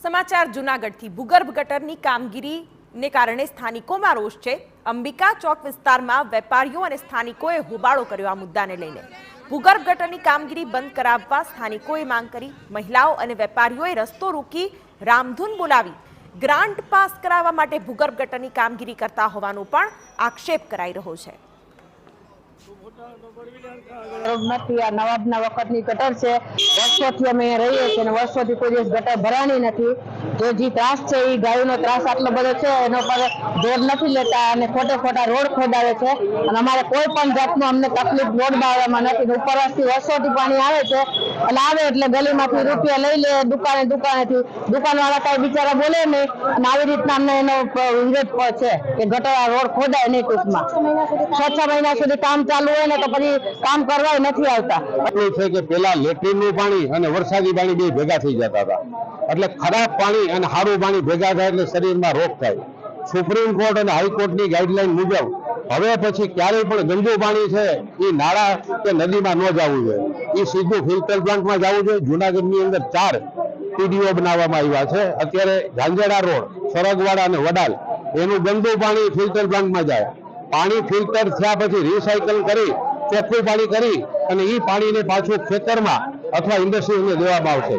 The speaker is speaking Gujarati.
સમાચાર જૂનાગઢથી ભૂગર્ભ ગટરની કામગીરીને કારણે સ્થાનિકોમાં રોષ છે। અંબિકા ચોક વિસ્તારમાં વેપારીઓ અને સ્થાનિકોએ હોબાળો કર્યો। આ મુદ્દાને લઈને ભૂગર્ભ ગટરની કામગીરી બંધ કરાવવા સ્થાનિકોએ માંગ કરી। મહિલાઓ અને વેપારીઓએ રસ્તો રોકી રામધૂન બોલાવી ગ્રાન્ટ પાસ કરાવવા માટે ભૂગર્ભ ગટરની કામગીરી કરતા હોવાનો પણ આક્ષેપ કરાઈ રહ્યો છે। નવાબના વખતની ગટર છે, વર્ષોથી અમે રહીએ છીએ અને વર્ષોથી કોઈ દિવસ ગટર ભરાણી નથી। તો જે ત્રાસ છે એ ગાયોનો ત્રાસ આટલો બધો છે, એનો પર જોર નથી લેતા અને ખોટા રોડ ખોદાવે છે અને અમારે કોઈ પણ જાતનો અમને તકલીફ રોડ બાળવામાં નથી। ઉપરવાસથી વર્ષોથી પાણી આવે છે એટલે આવે એટલે ગલીમાંથી રૂપિયા લઈ લે દુકાનેથી દુકાનવાળા કાંઈ બિચારા બોલે નહીં અને આવી રીતના અમને એનો વિરોધ છે કે ગટર રોડ ખોદાય નહીં। ટૂંકમાં 6 મહિના સુધી કામ ચાલુ હોય ને તો પછી કામ કરવા નથી આવતા। એટલું છે કે પેલા લેટ્રિનનું પાણી અને વરસાદી પાણી બે ભેગા થઈ જતા હતા, એટલે ખરાબ પાણી અને સારું પાણી ભેગા થાય એટલે શરીરમાં રોગ થાય। સુપ્રીમ કોર્ટ અને હાઈકોર્ટની ગાઈડલાઈન મુજબ હવે પછી ક્યારેય પણ ગંદુ પાણી છે એ નાળા કે નદીમાં ન જવું જોઈએ, એ સીધું ફિલ્ટર પ્લાન્ટમાં જવું જોઈએ। જૂનાગઢની અંદર 4 પીડીઓ બનાવવામાં આવ્યા છે। અત્યારે ઝાંઝેડા રોડ, સરગવાડા અને વડાલ એનું ગંદુ પાણી ફિલ્ટર પ્લાન્ટમાં જાય। પાણી ફિલ્ટર થયા પછી રિસાયકલ કરી ચોખ્ખું પાણી કરી અને એ પાણીને પાછું ખેતરમાં અથવા ઇન્ડસ્ટ્રીને દેવામાં આવશે।